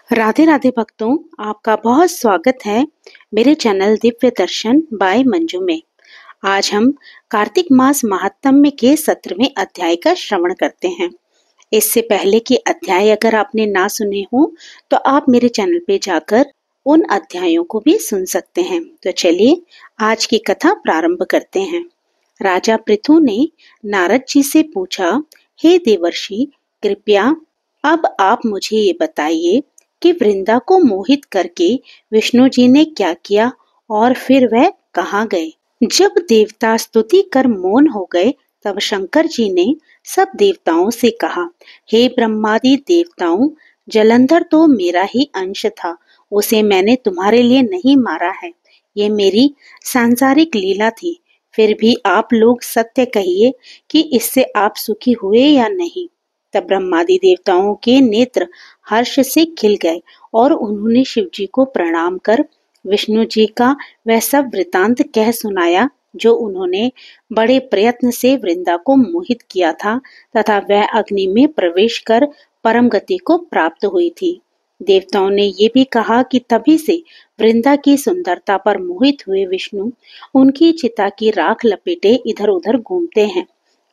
राधे राधे भक्तों, आपका बहुत स्वागत है मेरे चैनल दिव्य दर्शन बाय मंजू में। आज हम कार्तिक मास महात्म्य के 17वें अध्याय का श्रवण करते हैं। इससे पहले के अध्याय अगर आपने ना सुने हो तो आप मेरे चैनल पे जाकर उन अध्यायों को भी सुन सकते हैं। तो चलिए आज की कथा प्रारंभ करते हैं। राजा पृथु ने नारद जी से पूछा, हे देवर्षि, कृपया अब आप मुझे ये बताइए कि वृंदा को मोहित करके विष्णु जी ने क्या किया और फिर वह कहाँ गए। जब देवता स्तुति कर मौन हो गए तब शंकर जी ने सब देवताओं से कहा, हे ब्रह्मादि देवताओं, जलंधर तो मेरा ही अंश था, उसे मैंने तुम्हारे लिए नहीं मारा है। ये मेरी सांसारिक लीला थी। फिर भी आप लोग सत्य कहिए कि इससे आप सुखी हुए या नहीं। तब ब्रह्मादि देवताओं के नेत्र हर्ष से खिल गए और उन्होंने शिव जी को प्रणाम कर विष्णु जी का वह सब वृतांत कह सुनाया जो उन्होंने बड़े प्रयत्न से वृंदा को मोहित किया था तथा वह अग्नि में प्रवेश कर परम गति को प्राप्त हुई थी। देवताओं ने ये भी कहा कि तभी से वृंदा की सुंदरता पर मोहित हुए विष्णु उनकी चिता की राख लपेटे इधर उधर घूमते हैं।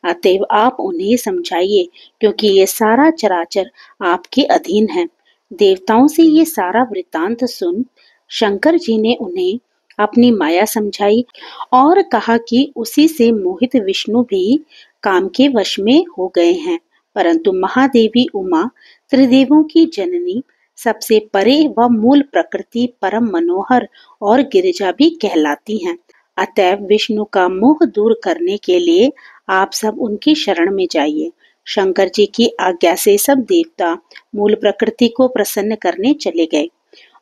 अतएव आप उन्हें समझाइए, क्योंकि ये सारा चराचर आपके अधीन है। देवताओं से ये सारा वृतांत सुन शंकर जी ने उन्हें अपनी माया समझाई और कहा कि उसी से मोहित विष्णु भी काम के वश में हो गए हैं। परंतु महादेवी उमा, त्रिदेवों की जननी, सबसे परे व मूल प्रकृति परम मनोहर और गिरिजा भी कहलाती हैं। अतएव विष्णु का मोह दूर करने के लिए आप सब उनकी शरण में जाइए। शंकर जी की आज्ञा से सब देवता मूल प्रकृति को प्रसन्न करने चले गए।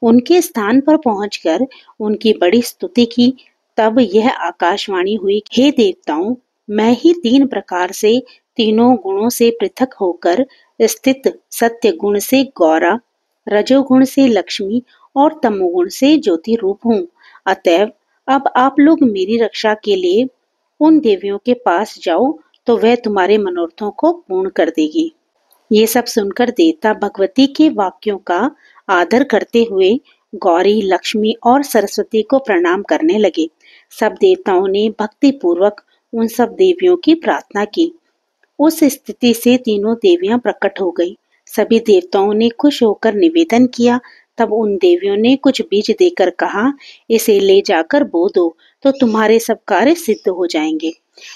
उनके स्थान पर पहुंचकर उनकी बड़ी स्तुति की। तब यह आकाशवाणी हुई, हे देवताओं, मैं ही 3 प्रकार से तीनों गुणों से पृथक होकर स्थित सत्य गुण से गौरा, रजोगुण से लक्ष्मी और तमोगुण से ज्योति रूप हूँ। अतएव अब आप लोग मेरी रक्षा के लिए उन देवियों के पास जाओ तो वह तुम्हारे मनोरथों को पूर्ण कर देगी। ये सब सुनकर देवता भगवती के वाक्यों का आदर करते हुए गौरी, लक्ष्मी और सरस्वती को प्रणाम करने लगे। सब देवताओं ने भक्ति पूर्वक उन सब देवियों की प्रार्थना की। उस स्थिति से तीनों देवियां प्रकट हो गई। सभी देवताओं ने खुश होकर निवेदन किया। तब उन देवियों ने कुछ बीज देकर कहा, इसे ले जाकर बो दो तो तुम्हारे सब कार्य सिद्ध हो जाएंगे।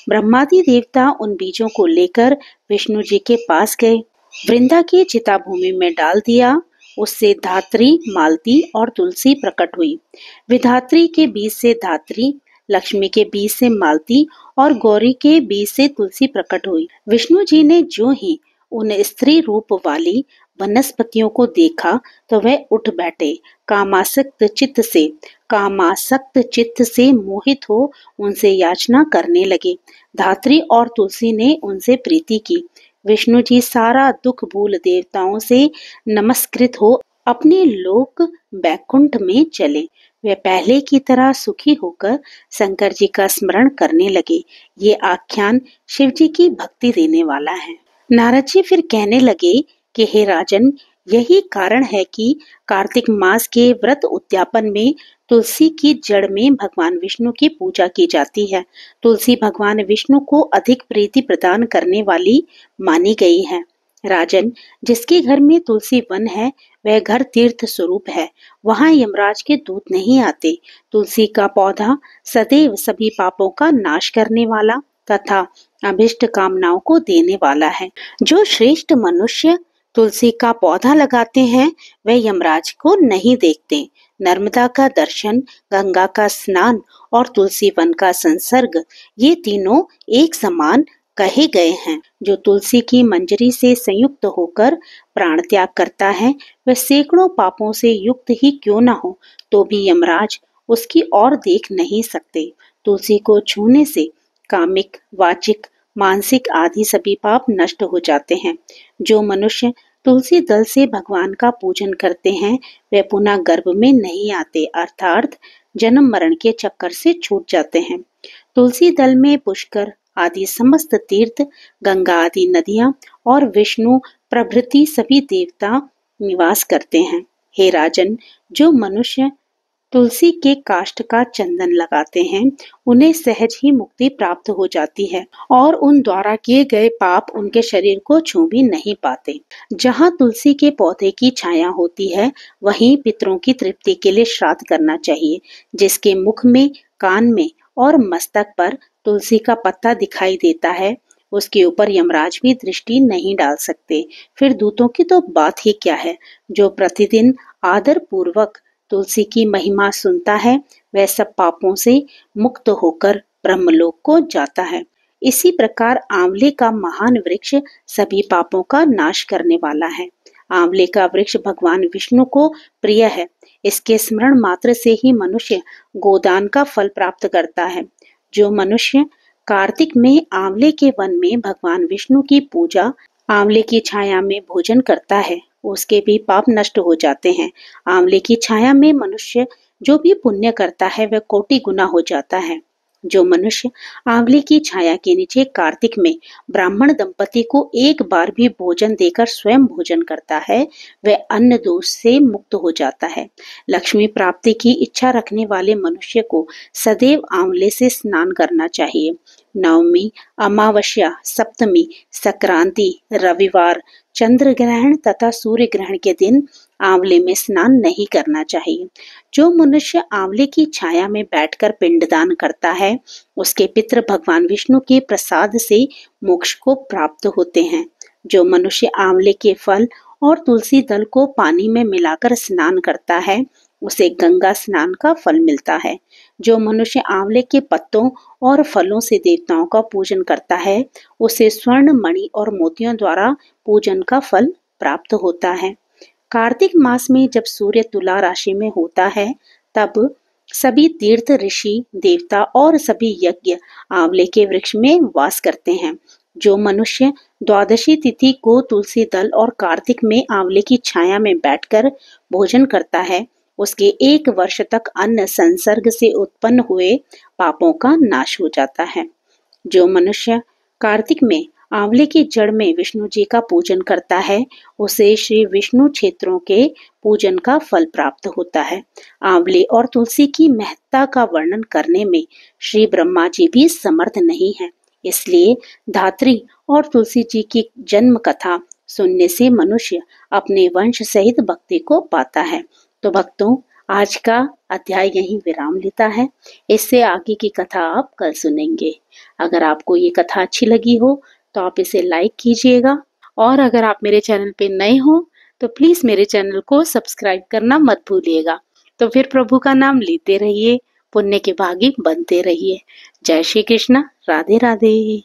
ब्रह्मादि देवता उन बीजों को लेकर विष्णु जी के पास गए, वृंदा की चिता भूमि में डाल दिया। उससे धात्री, मालती और तुलसी प्रकट हुई। विधात्री के बीज से धात्री, लक्ष्मी के बीज से मालती और गौरी के बीज से तुलसी प्रकट हुई। विष्णु जी ने जो ही उन स्त्री रूप वाली वनस्पतियों को देखा तो वह उठ बैठे। कामासक्त चित्त से मोहित हो उनसे याचना करने लगे। धात्री और तुलसी ने उनसे प्रीति की। विष्णु जी सारा दुख भूल देवताओं से नमस्कृत हो अपने लोक बैकुंठ में चले। वे पहले की तरह सुखी होकर शंकर जी का स्मरण करने लगे। ये आख्यान शिव जी की भक्ति देने वाला है। नारद जी फिर कहने लगे कि हे राजन, यही कारण है कि कार्तिक मास के व्रत उद्यापन में तुलसी की जड़ में भगवान विष्णु की पूजा की जाती है। तुलसी भगवान विष्णु को अधिक प्रीति प्रदान करने वाली मानी गई है। राजन, जिसके घर में तुलसी वन है वह घर तीर्थ स्वरूप है। वहाँ यमराज के दूत नहीं आते। तुलसी का पौधा सदैव सभी पापों का नाश करने वाला तथा अभिष्ट कामनाओं को देने वाला है। जो श्रेष्ठ मनुष्य तुलसी का पौधा लगाते हैं वह यमराज को नहीं देखते। नर्मदा का दर्शन, गंगा का स्नान और तुलसी वन का संसर्ग, ये तीनों एक समान कहे गए हैं। जो तुलसी की मंजरी से संयुक्त होकर प्राण त्याग करता है वह सैकड़ों पापों से युक्त ही क्यों न हो तो भी यमराज उसकी ओर देख नहीं सकते। तुलसी को छूने से कामिक, वाचिक, मानसिक आदि सभी पाप नष्ट हो जाते हैं। जो मनुष्य तुलसी दल से भगवान का पूजन करते हैं वे पुनः गर्भ में नहीं आते, अर्थात जन्म मरण के चक्कर से छूट जाते हैं। तुलसी दल में पुष्कर आदि समस्त तीर्थ, गंगा आदि नदियां और विष्णु प्रभृति सभी देवता निवास करते हैं। हे राजन, जो मनुष्य तुलसी के काष्ठ का चंदन लगाते हैं, उन्हें सहज ही मुक्ति प्राप्त हो जाती है और उन द्वारा किए गए पाप उनके शरीर को छू भी नहीं पाते। जहाँ तुलसी के पौधे की छाया होती है, वहीं पितरों की तृप्ति के लिए श्राद्ध करना चाहिए। जिसके मुख में, कान में और मस्तक पर तुलसी का पत्ता दिखाई देता है, उसके ऊपर यमराज भी दृष्टि नहीं डाल सकते। फिर दूतों की तो बात ही क्या है। जो प्रतिदिन आदर पूर्वक तुलसी की महिमा सुनता है, वह सब पापों से मुक्त होकर ब्रह्मलोक को जाता है। इसी प्रकार आंवले का महान वृक्ष सभी पापों का नाश करने वाला है। आंवले का वृक्ष भगवान विष्णु को प्रिय है। इसके स्मरण मात्र से ही मनुष्य गोदान का फल प्राप्त करता है। जो मनुष्य कार्तिक में आंवले के वन में भगवान विष्णु की पूजा, आंवले की छाया में भोजन करता है, उसके भी पाप नष्ट हो जाते हैं। आंवले की छाया में मनुष्य जो भी पुण्य करता है, वह कोटि गुना हो जाता है। जो मनुष्य आंवले की छाया के नीचे कार्तिक में ब्राह्मण दंपति को एक बार भी भोजन देकर स्वयं भोजन करता है, वह अन्न दोष से मुक्त हो जाता है। लक्ष्मी प्राप्ति की इच्छा रखने वाले मनुष्य को सदैव आंवले से स्नान करना चाहिए। नवमी, अमावस्या, सप्तमी, संक्रांति, रविवार, चंद्र ग्रहण तथा सूर्य ग्रहण के दिन आंवले में स्नान नहीं करना चाहिए। जो मनुष्य आंवले की छाया में बैठकर पिंडदान करता है, उसके पितृ भगवान विष्णु के प्रसाद से मोक्ष को प्राप्त होते हैं। जो मनुष्य आंवले के फल और तुलसी दल को पानी में मिलाकर स्नान करता है, उसे गंगा स्नान का फल मिलता है। जो मनुष्य आंवले के पत्तों और फलों से देवताओं का पूजन करता है, उसे स्वर्ण, मणि और मोतियों द्वारा पूजन का फल प्राप्त होता है। कार्तिक मास में जब सूर्य तुला राशि में होता है, तब सभी तीर्थ, ऋषि, देवता और सभी यज्ञ आंवले के वृक्ष में वास करते हैं। जो मनुष्य द्वादशी तिथि को तुलसी दल और कार्तिक में आंवले की छाया में बैठकर भोजन करता है, उसके 1 वर्ष तक अन्न संसर्ग से उत्पन्न हुए पापों का नाश हो जाता है। जो मनुष्य कार्तिक में आंवले की जड़ में विष्णु जी का पूजन करता है, उसे श्री विष्णु क्षेत्रों के पूजन का फल प्राप्त होता है। आंवले और तुलसी की महत्ता का वर्णन करने में श्री ब्रह्मा जी भी समर्थ नहीं है। इसलिए धात्री और तुलसी जी की जन्म कथा सुनने से मनुष्य अपने वंश सहित भक्ति को पाता है। तो भक्तों, आज का अध्याय यहीं विराम लेता है। इससे आगे की कथा आप कल सुनेंगे। अगर आपको ये कथा अच्छी लगी हो तो आप इसे लाइक कीजिएगा, और अगर आप मेरे चैनल पे नए हो तो प्लीज मेरे चैनल को सब्सक्राइब करना मत भूलिएगा। तो फिर प्रभु का नाम लेते रहिए, पुण्य के भागी बनते रहिए। जय श्री कृष्ण, राधे राधे।